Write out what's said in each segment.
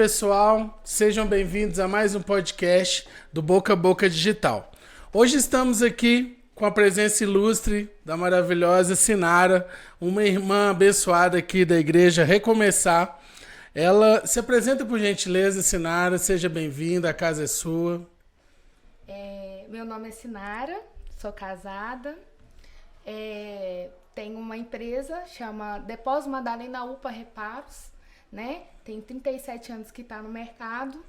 pessoal, sejam bem-vindos a mais um podcast do Boca a Boca Digital. Hoje estamos aqui com a presença ilustre da maravilhosa Sinara, uma irmã abençoada aqui da Igreja Recomeçar. Ela se apresenta por gentileza, Sinara, seja bem-vinda, a casa é sua. Meu nome é Sinara, sou casada, tenho uma empresa, chama Depósito Madalena UPA Reparos, né? Tem 37 anos que está no mercado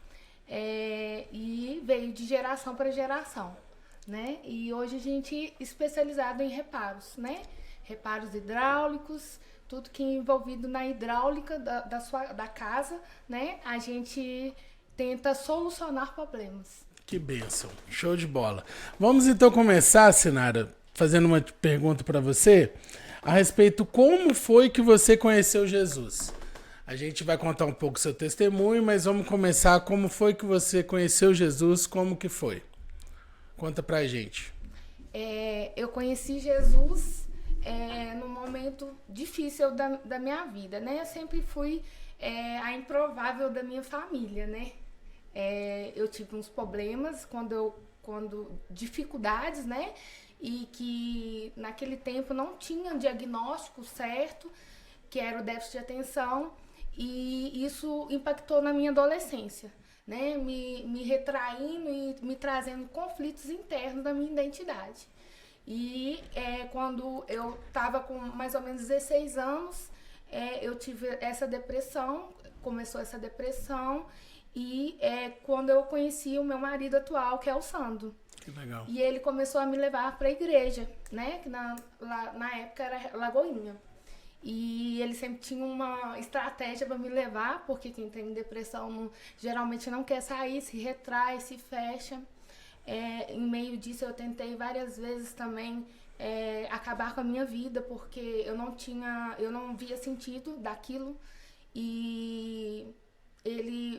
e veio de geração para geração, né? E hoje a gente é especializado em reparos, né? Reparos hidráulicos, tudo que é envolvido na hidráulica da casa, né? A gente tenta solucionar problemas. Que bênção, show de bola. Vamos então começar, Sinara, fazendo uma pergunta para você a respeito como foi que você conheceu Jesus. A gente vai contar um pouco seu testemunho, mas vamos começar como foi que você conheceu Jesus, como que foi? Conta pra gente. Eu conheci Jesus num momento difícil da minha vida, né? Eu sempre fui a improvável da minha família, né? Eu tive uns problemas dificuldades, né? E que naquele tempo não tinha diagnóstico certo, que era o déficit de atenção, e isso impactou na minha adolescência, né? Me retraindo e me trazendo conflitos internos da minha identidade. E quando eu estava com mais ou menos 16 anos, eu tive essa depressão, começou essa depressão, e quando eu conheci o meu marido atual, que é o Sandro. Que legal. E ele começou a me levar para a igreja, né? Que na época era Lagoinha. E ele sempre tinha uma estratégia para me levar, porque quem tem depressão geralmente não quer sair, se retrai, se fecha. Em meio disso eu tentei várias vezes também acabar com a minha vida, porque eu não via sentido daquilo. E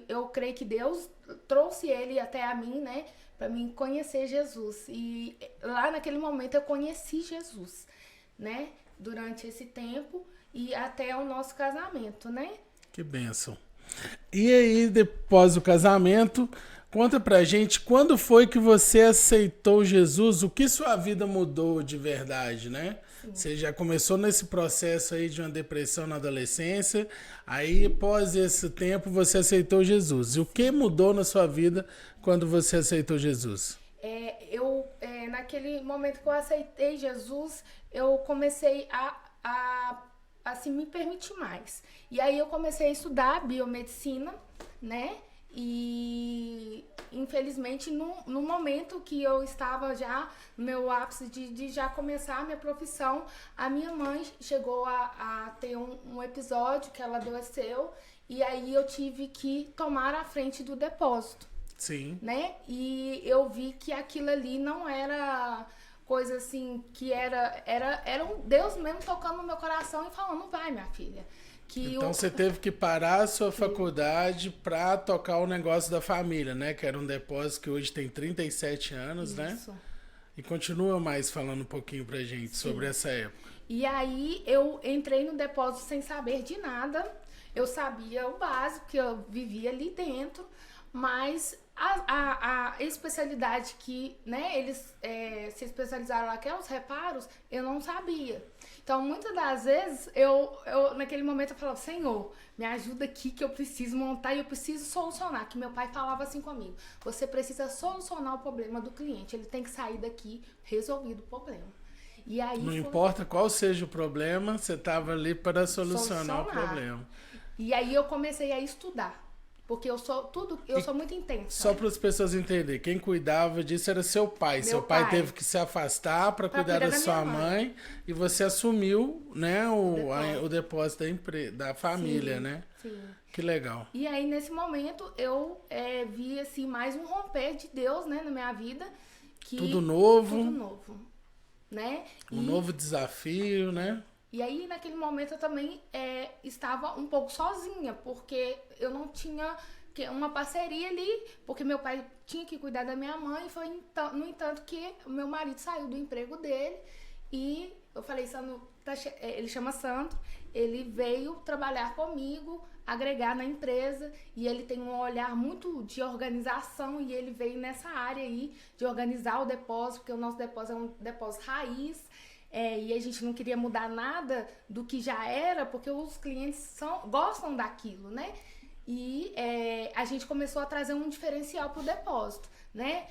eu creio que Deus trouxe ele até a mim, né, para mim conhecer Jesus. E lá naquele momento eu conheci Jesus, né, durante esse tempo e até o nosso casamento, né? Que bênção. E aí, depois do casamento, conta pra gente quando foi que você aceitou Jesus, o que sua vida mudou de verdade, né? Sim. Você já começou nesse processo aí de uma depressão na adolescência, aí após esse tempo você aceitou Jesus. E o que mudou na sua vida quando você aceitou Jesus? Naquele momento que eu aceitei Jesus, eu comecei a assim, me permitir mais. E aí eu comecei a estudar biomedicina, né? E infelizmente no momento que eu estava já no meu ápice de já começar a minha profissão, a minha mãe chegou a ter um episódio que ela adoeceu, e aí eu tive que tomar a frente do depósito. Sim. Né? E eu vi que aquilo ali não era coisa assim, que era um Deus mesmo tocando no meu coração e falando: vai, minha filha. Então você teve que parar a sua faculdade para tocar o negócio da família, né? Que era um depósito que hoje tem 37 anos, Isso. né? E continua mais falando um pouquinho pra gente sobre essa época. E aí eu entrei no depósito sem saber de nada. Eu sabia o básico, que eu vivia ali dentro, mas a especialidade que, né, eles se especializaram lá, que é os reparos, eu não sabia. Então, muitas das vezes, eu naquele momento eu falava: Senhor, me ajuda aqui que eu preciso montar e eu preciso solucionar. Que meu pai falava assim comigo: você precisa solucionar o problema do cliente, ele tem que sair daqui resolvido o problema. E aí não importa qual seja o problema, você estava ali para solucionar o problema. E aí eu comecei a estudar. Porque eu sou muito intensa. Só para as pessoas entenderem, quem cuidava disso era seu pai. Seu pai teve que se afastar para cuidar da sua mãe e você assumiu, né, o depósito da família, sim, né? Sim. Que legal. E aí, nesse momento, eu vi assim, mais um romper de Deus, né, na minha vida. Tudo novo. Tudo novo, né? Um novo desafio, né? E aí, naquele momento, eu também estava um pouco sozinha, porque eu não tinha uma parceria ali, porque meu pai tinha que cuidar da minha mãe. Foi no entanto que o meu marido saiu do emprego dele e eu falei: Sandro, ele chama Sandro, ele veio trabalhar comigo agregar na empresa, e ele tem um olhar muito de organização, e ele veio nessa área aí de organizar o depósito, porque o nosso depósito é um depósito raiz, e a gente não queria mudar nada do que já era, porque os clientes gostam daquilo, né? E a gente começou a trazer um diferencial para o depósito, né?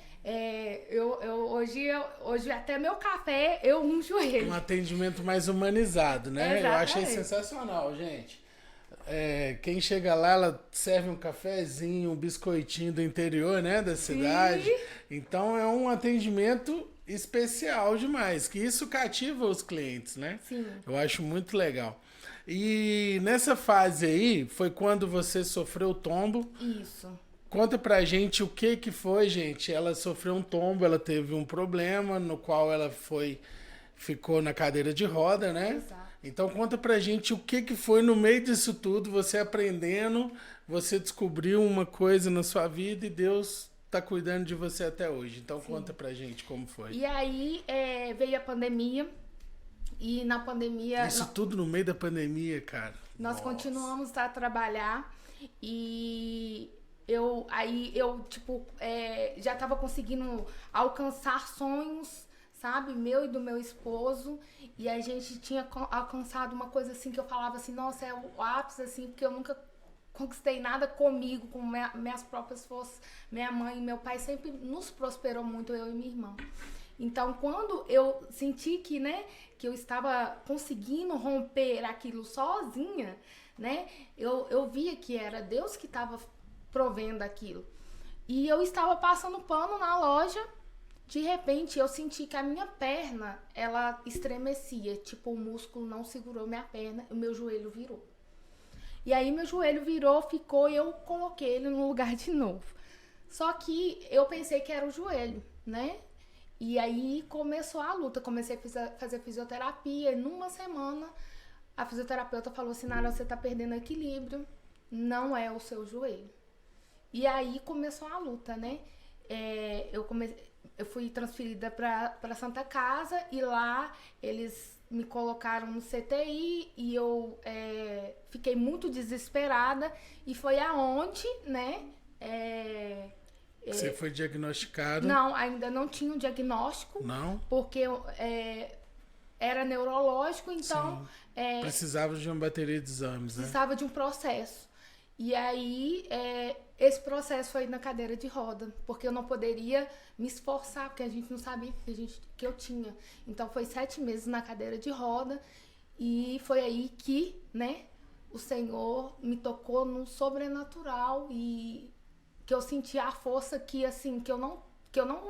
Hoje até meu café eu unjo ele. Um atendimento mais humanizado, né? Exatamente. Eu achei sensacional, gente. Quem chega lá, ela serve um cafezinho, um biscoitinho do interior, né, da cidade. Sim. Então é um atendimento especial demais, que isso cativa os clientes, né? Sim. Eu acho muito legal. E nessa fase aí, foi quando você sofreu o tombo. Isso. Conta pra gente o que foi, gente. Ela sofreu um tombo, ela teve um problema no qual ela ficou na cadeira de roda, né? Exato. Então conta pra gente o que foi no meio disso tudo, você aprendendo, você descobriu uma coisa na sua vida e Deus tá cuidando de você até hoje. Então Sim. Conta pra gente como foi. E aí veio a pandemia, e na pandemia... Isso tudo no meio da pandemia, cara. Nós continuamos a trabalhar, e eu já estava conseguindo alcançar sonhos, sabe, meu e do meu esposo, e a gente tinha alcançado uma coisa assim que eu falava assim, nossa, é o ápice, assim, porque eu nunca conquistei nada comigo, com minhas próprias forças. Minha mãe e meu pai sempre nos prosperou muito, eu e minha irmã. Então, quando eu senti que, né, que eu estava conseguindo romper aquilo sozinha, né, eu via que era Deus que estava provendo aquilo. E eu estava passando pano na loja, de repente eu senti que a minha perna, ela estremecia, tipo, o músculo não segurou minha perna, o meu joelho virou. E aí meu joelho virou, ficou, e eu coloquei ele no lugar de novo. Só que eu pensei que era o joelho, né? E aí começou a luta, comecei a fazer fisioterapia, e numa semana a fisioterapeuta falou assim, Nara, você tá perdendo equilíbrio, não é o seu joelho. E aí começou a luta, né? Eu fui transferida para Santa Casa, e lá eles me colocaram no CTI, e eu fiquei muito desesperada, e foi aonde, né? Você foi diagnosticado? Não, ainda não tinha um diagnóstico. Não? Porque era neurológico, então... Precisava de uma bateria de exames, né? Precisava de um processo. E aí, esse processo foi na cadeira de roda, porque eu não poderia me esforçar, porque a gente não sabia que eu tinha. Então, foi 7 meses na cadeira de roda, e foi aí que, né, o Senhor me tocou no sobrenatural, e que eu senti a força que, assim,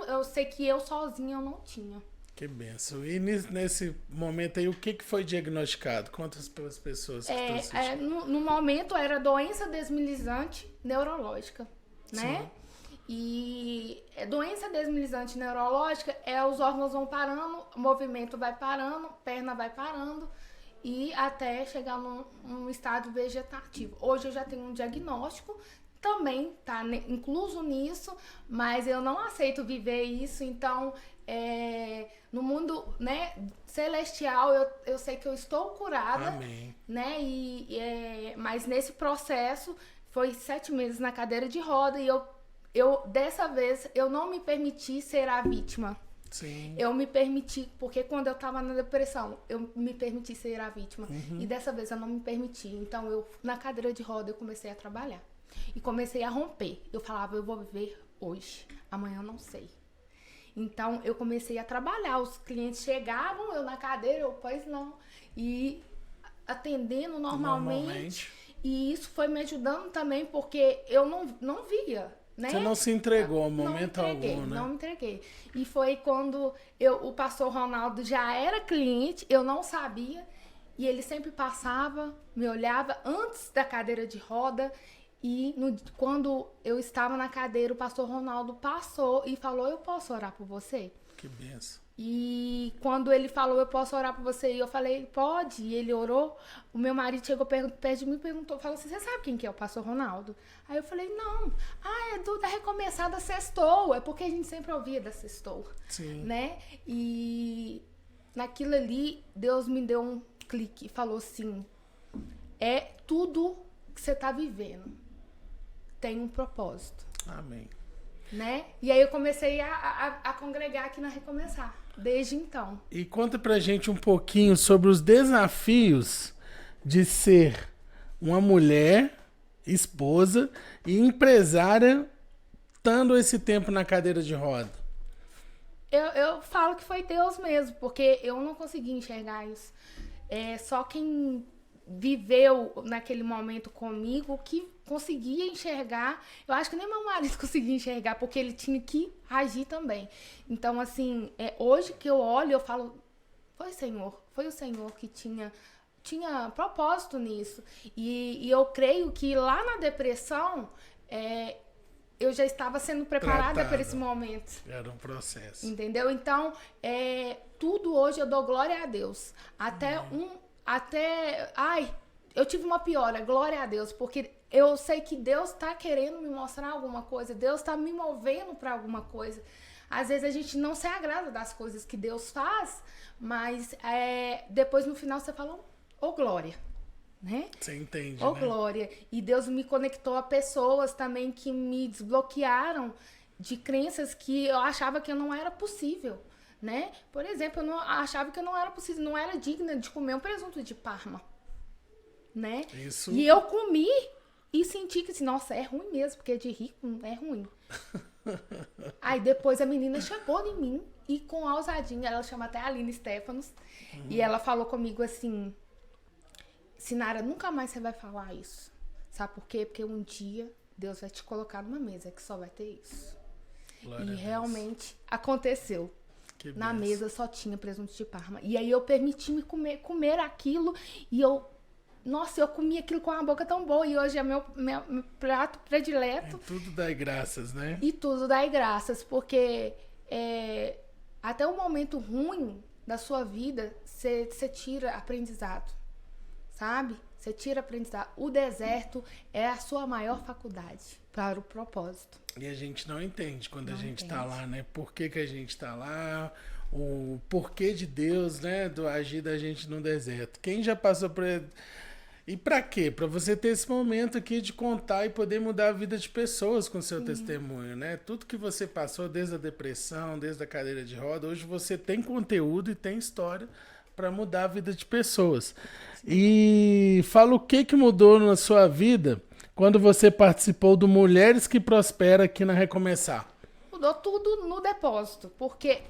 eu sei que eu sozinha eu não tinha. Que benção. E nesse momento aí, o que foi diagnosticado? Conta para as pessoas que estão assistindo. No momento era doença desmilizante neurológica, né? Sim. E doença desmilizante neurológica os órgãos vão parando, o movimento vai parando, perna vai parando, e até chegar num estado vegetativo. Hoje eu já tenho um diagnóstico, também tá incluso nisso, mas eu não aceito viver isso, então no mundo, né, celestial eu sei que eu estou curada. Amém. Né, mas nesse processo foi 7 meses na cadeira de roda, e eu dessa vez eu não me permiti ser a vítima. Sim. Eu me permiti, porque quando eu tava na depressão, eu me permiti ser a vítima. E dessa vez eu não me permiti. Então na cadeira de roda eu comecei a trabalhar. E comecei a romper. Eu falava, eu vou viver hoje, amanhã eu não sei. Então eu comecei a trabalhar. Os clientes chegavam, eu na cadeira, pois não. E atendendo normalmente. E isso foi me ajudando também, porque eu não via, né? Você não se entregou a momento algum, né? Não me entreguei. E foi quando o pastor Ronaldo já era cliente, eu não sabia, e ele sempre passava, me olhava antes da cadeira de roda, e quando eu estava na cadeira, o pastor Ronaldo passou e falou, eu posso orar por você? Que benção. E quando ele falou, eu posso orar por você? E eu falei, pode. E ele orou. O meu marido chegou perto de mim e perguntou, falou assim, você sabe quem que é o pastor Ronaldo? Aí eu falei, não. É da Recomeçada Sextou. É porque a gente sempre ouvia da Sextou. Sim. Né? E naquilo ali, Deus me deu um clique e falou assim, tudo que você está vivendo tem um propósito. Amém. Né? E aí eu comecei a congregar aqui na Recomeçar, desde então. E conta pra gente um pouquinho sobre os desafios de ser uma mulher, esposa e empresária, estando esse tempo na cadeira de roda. Eu falo que foi Deus mesmo, porque eu não consegui enxergar isso. Só quem viveu naquele momento comigo que conseguia enxergar. Eu acho que nem meu marido conseguia enxergar, porque ele tinha que agir também. Então, assim, hoje que eu olho, eu falo, foi o Senhor que tinha propósito nisso. E eu creio que lá na depressão, eu já estava sendo preparada para esse momento. Era um processo. Entendeu? Então, tudo hoje eu dou glória a Deus. Eu tive uma piora, glória a Deus, porque eu sei que Deus está querendo me mostrar alguma coisa, Deus está me movendo para alguma coisa. Às vezes a gente não se agrada das coisas que Deus faz, mas depois no final você fala, ô glória, né? Você entende, ô né? glória. E Deus me conectou a pessoas também que me desbloquearam de crenças que eu achava que não era possível, né? Por exemplo, eu achava que não era possível, não era digna de comer um presunto de Parma, né? Isso. E eu comi e senti que assim, nossa, é ruim mesmo, porque de rico é ruim. Aí depois a menina chegou em mim e com ousadinha, ela chama até a Aline Stefanos, e ela falou comigo assim, Sinara, nunca mais você vai falar isso. Sabe por quê? Porque um dia Deus vai te colocar numa mesa que só vai ter isso. Glória e realmente aconteceu. Na benção. mesa só tinha presunto de Parma. E aí eu permiti-me comer aquilo e eu comi aquilo com uma boca tão boa. E hoje é meu prato predileto. E tudo dai graças, né? E tudo dai graças, porque até o momento ruim da sua vida, você tira aprendizado, sabe? Você tira aprendizado. O deserto é a sua maior faculdade para o propósito. E a gente não entende quando a gente tá lá, né? Por que a gente tá lá, o porquê de Deus, né? Do agir da gente no deserto. Quem já passou por... E pra quê? Pra você ter esse momento aqui de contar e poder mudar a vida de pessoas com seu testemunho, né? Tudo que você passou, desde a depressão, desde a cadeira de roda, hoje você tem conteúdo e tem história para mudar a vida de pessoas. E fala o que mudou na sua vida quando você participou do Mulheres que Prosperam aqui na Recomeçar. Mudou tudo no depósito, porque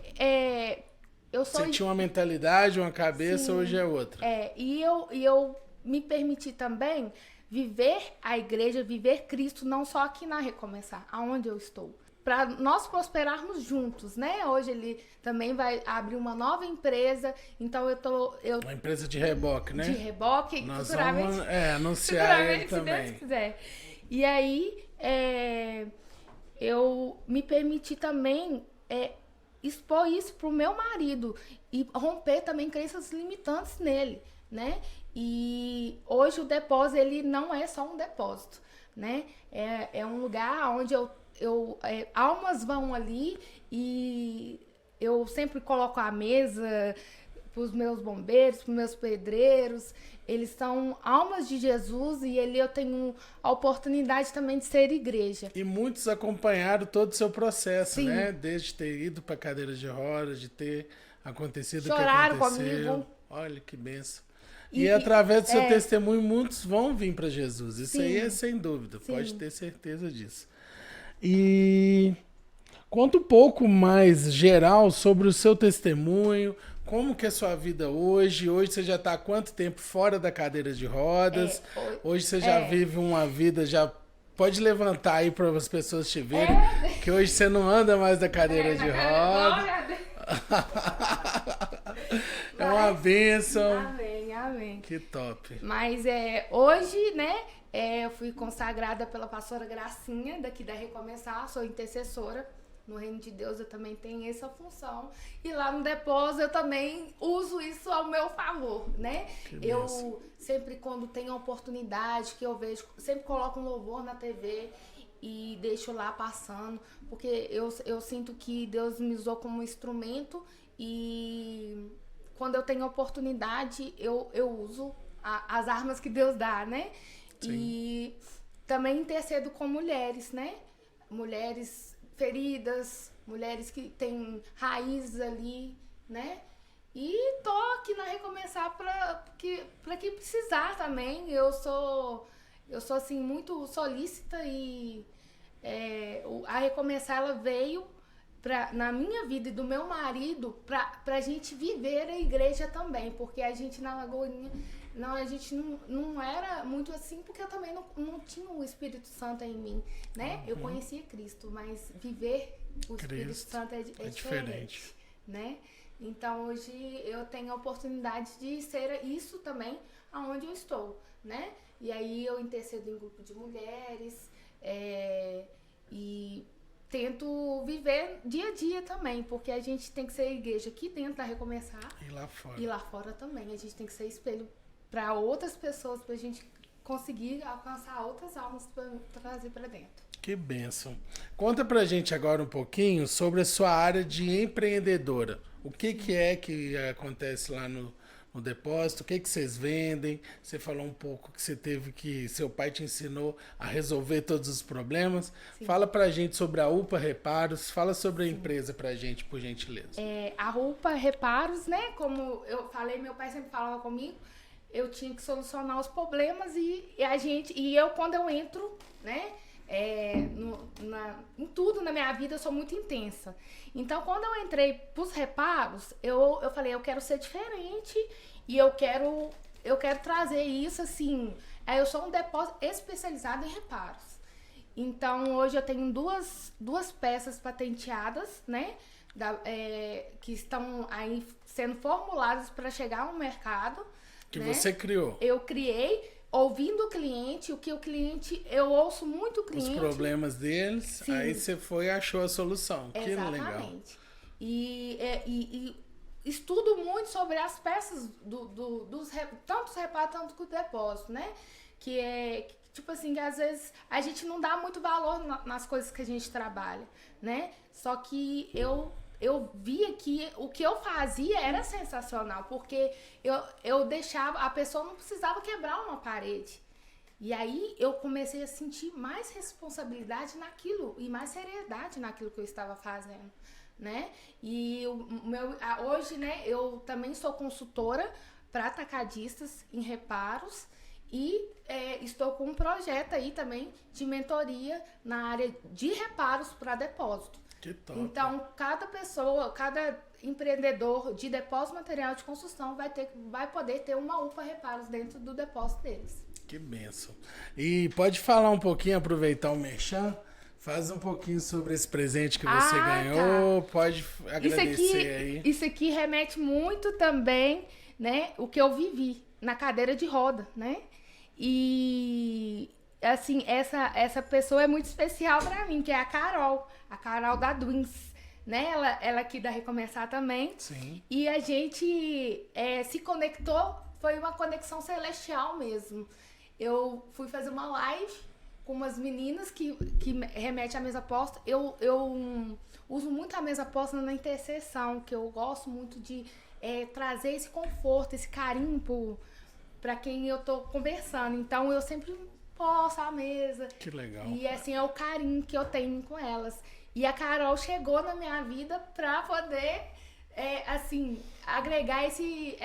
Você tinha uma mentalidade, uma cabeça, Sim. hoje é outra. E eu me permiti também viver a igreja, viver Cristo, não só aqui na Recomeçar, aonde eu estou. Para nós prosperarmos juntos, né? Hoje ele também vai abrir uma nova empresa, então Uma empresa de reboque, né? De reboque, Nós futuramente, vamos anunciar ele se também. Deus quiser. E aí, eu me permiti também expor isso pro meu marido e romper também crenças limitantes nele, né? E hoje o depósito, ele não é só um depósito, né? É um lugar onde almas vão ali e eu sempre coloco a mesa para os meus bombeiros, para os meus pedreiros. Eles são almas de Jesus e eu tenho a oportunidade também de ser igreja. E muitos acompanharam todo o seu processo, Sim. né? Desde ter ido para cadeira de rodas, de ter acontecido Choraram o que aconteceu. comigo. Olha que benção. E através do seu testemunho, muitos vão vir para Jesus. Isso aí é sem dúvida, pode ter certeza disso. E conta um pouco mais geral sobre o seu testemunho, como que é a sua vida hoje. Hoje você já está há quanto tempo fora da cadeira de rodas? Hoje você já vive uma vida, já pode levantar aí para as pessoas te verem, que hoje você não anda mais da cadeira de rodas. É uma bênção. Amém. Que top. Mas hoje, né, eu fui consagrada pela pastora Gracinha, daqui da Recomeçar, sou intercessora. No Reino de Deus eu também tenho essa função. E lá no depósito eu também uso isso ao meu favor, né? Eu sempre, quando tenho oportunidade, que eu vejo, sempre coloco um louvor na TV e deixo lá passando, porque eu sinto que Deus me usou como instrumento e quando eu tenho oportunidade, eu uso as armas que Deus dá, né? Sim. E também intercedo com mulheres, né? Mulheres feridas, mulheres que têm raízes ali, né? E tô aqui na Recomeçar para que precisar também. Eu sou assim, muito solícita e a Recomeçar ela veio na minha vida e do meu marido pra gente viver a igreja também, porque a gente na Lagoinha, a gente não era muito assim, porque eu também não tinha o Espírito Santo em mim, né? Eu conhecia Cristo, mas viver o Espírito Santo é diferente, né? Então hoje eu tenho a oportunidade de ser isso também aonde eu estou, né? E aí eu intercedo em grupo de mulheres e tento viver dia a dia também, porque a gente tem que ser igreja aqui dentro da Recomeçar. E lá fora. E lá fora também. A gente tem que ser espelho para outras pessoas, pra gente conseguir alcançar outras almas para trazer para dentro. Que bênção. Conta pra gente agora um pouquinho sobre a sua área de empreendedora. O que é que acontece lá no depósito? O que vocês vendem? Você falou um pouco que você teve que... Seu pai te ensinou a resolver todos os problemas. Sim. Fala pra gente sobre a UPA Reparos. Fala sobre a empresa pra gente, por gentileza. A UPA Reparos, né? Como eu falei, meu pai sempre falava comigo, eu tinha que solucionar os problemas e eu quando eu entro, né? Em tudo na minha vida eu sou muito intensa. Então quando eu entrei pros reparos, eu falei, eu quero ser diferente e eu quero trazer isso assim. Eu sou um depósito especializado em reparos. Então hoje eu tenho duas peças patenteadas, né? Que estão aí sendo formuladas para chegar ao mercado. Que né? Você criou. Eu criei. Ouvindo o cliente, eu ouço muito o cliente. Os problemas deles, Sim. Aí você foi e achou a solução. Que legal. Exatamente. E estudo muito sobre as peças tanto os reparos, tanto o depósito, né? Tipo assim, que às vezes a gente não dá muito valor nas coisas que a gente trabalha, né? Só que eu via que o que eu fazia era sensacional, porque eu deixava, a pessoa não precisava quebrar uma parede. E aí eu comecei a sentir mais responsabilidade naquilo e mais seriedade naquilo que eu estava fazendo, né? E hoje, né, eu também sou consultora para atacadistas em reparos e estou com um projeto aí também de mentoria na área de reparos para depósito. Então, cada empreendedor de depósito material de construção vai poder ter uma UPA Reparos dentro do depósito deles. Que bênção. E pode falar um pouquinho, aproveitar o merchan, faz um pouquinho sobre esse presente que você ganhou, tá. Pode agradecer aí. Isso aqui remete muito também, né, o que eu vivi na cadeira de roda, né? E... assim, essa pessoa é muito especial pra mim, que é a Carol da Dwins, né? Ela aqui da Recomeçar também. Sim. E a gente se conectou, foi uma conexão celestial mesmo. Eu fui fazer uma live com umas meninas que remete à mesa posta. Eu uso muito a mesa posta na intercessão, que eu gosto muito de trazer esse conforto, esse carinho pra quem eu tô conversando. Então eu sempre posto a mesa. Que legal. E assim, é o carinho que eu tenho com elas. E a Carol chegou na minha vida pra poder, assim, agregar esse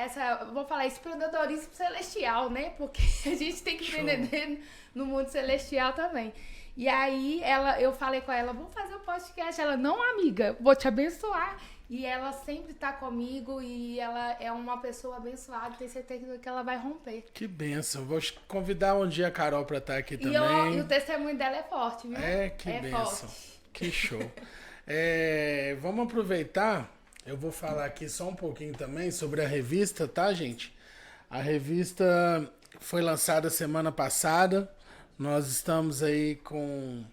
empreendedorismo celestial, né? Porque a gente tem que empreender no mundo celestial também. E aí, eu falei com ela, vamos fazer um podcast. Ela, não, amiga, vou te abençoar. E ela sempre tá comigo e ela é uma pessoa abençoada, tenho certeza que ela vai romper. Que bênção. Vou convidar um dia a Carol pra estar aqui também. E o testemunho dela é forte, viu? Que bênção. Forte. Que show. Vamos aproveitar, eu vou falar aqui só um pouquinho também sobre a revista, tá, gente? A revista foi lançada semana passada, nós estamos aí com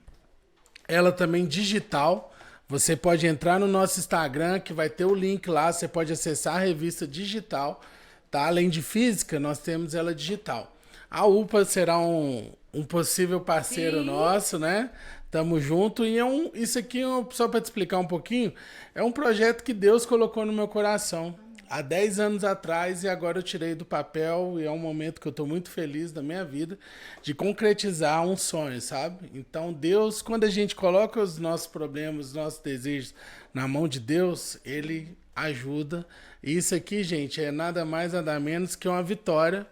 ela também digital. Você pode entrar no nosso Instagram, que vai ter o link lá, você pode acessar a revista digital, tá? Além de física, nós temos ela digital. A UPA será um possível parceiro nosso, né? Tamo junto. E isso aqui, só para te explicar um pouquinho, é um projeto que Deus colocou no meu coração. há 10 anos atrás e agora eu tirei do papel e é um momento que eu estou muito feliz da minha vida de concretizar um sonho, sabe? Então Deus, quando a gente coloca os nossos problemas, os nossos desejos na mão de Deus, Ele ajuda. E isso aqui, gente, é nada mais, nada menos que uma vitória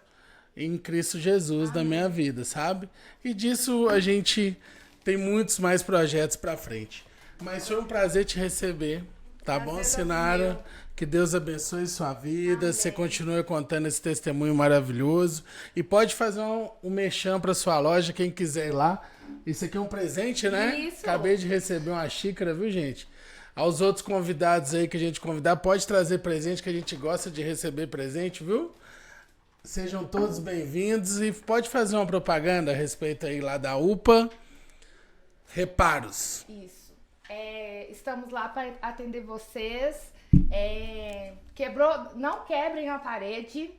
em Cristo Jesus da minha vida, sabe? E disso a gente tem muitos mais projetos para frente. Mas foi um prazer te receber, tá bom, Sinara? Que Deus abençoe sua vida, você continue contando esse testemunho maravilhoso. E pode fazer um merchan para sua loja, quem quiser ir lá. Isso aqui é um presente, né? Isso. Acabei de receber uma xícara, viu, gente? Aos outros convidados aí que a gente convidar, pode trazer presente, que a gente gosta de receber presente, viu? Sejam todos bem-vindos e pode fazer uma propaganda a respeito aí lá da UPA Reparos. Isso. Estamos lá para atender vocês. Não quebrem a parede.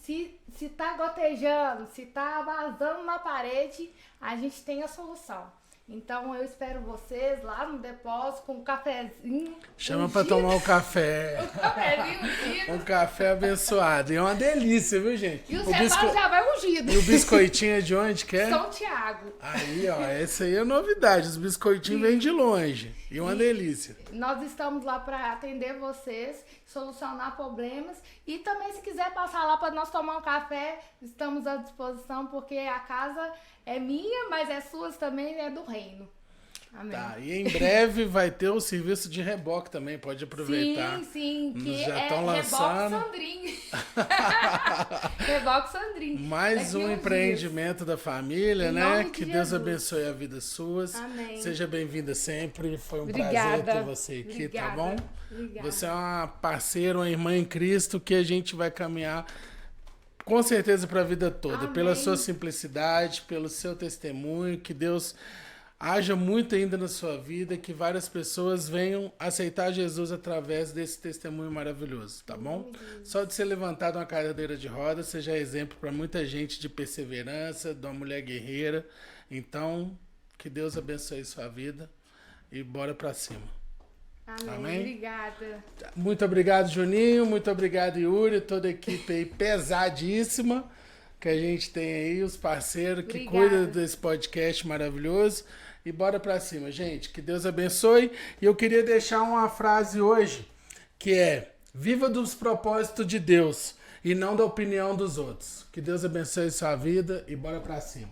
Se tá gotejando, se tá vazando na parede, a gente tem a solução. Então eu espero vocês lá no depósito com um cafezinho. Chama pra tomar um café. Um cafezinho ungido. Um café abençoado. E é uma delícia, viu, gente? E o cepado já vai ungido. E o biscoitinho é de onde que é? São Tiago. Aí, ó, essa aí é novidade. Os biscoitinhos vêm de longe. E uma delícia. Nós estamos lá para atender vocês, solucionar problemas. E também, se quiser passar lá para nós tomar um café, estamos à disposição, porque a casa é minha, mas é sua também, é do reino. Amém. Tá, e em breve vai ter o serviço de reboque também, pode aproveitar. Sim, que já é estão lançando. Reboque Sandrinho. Reboque Sandrinho. Mais um empreendimento da família, né? Que Deus abençoe a vida suas. Amém. Seja bem-vinda sempre. Foi um prazer ter você aqui, Obrigada. tá bom? Obrigada. Você é uma parceira, uma irmã em Cristo que a gente vai caminhar com certeza para a vida toda. Amém. Pela sua simplicidade, pelo seu testemunho, que Deus haja muito ainda na sua vida, que várias pessoas venham aceitar Jesus através desse testemunho maravilhoso, tá bom? Só de ser levantado uma cadeira de rodas, você já é exemplo para muita gente de perseverança, de uma mulher guerreira. Então, que Deus abençoe sua vida e bora para cima. Amém. Obrigada. Muito obrigado, Juninho. Muito obrigado, Yuri. Toda a equipe aí pesadíssima que a gente tem aí, os parceiros que cuidam desse podcast maravilhoso. E bora pra cima, gente. Que Deus abençoe. E eu queria deixar uma frase hoje, que é: viva dos propósitos de Deus e não da opinião dos outros. Que Deus abençoe sua vida e bora pra cima.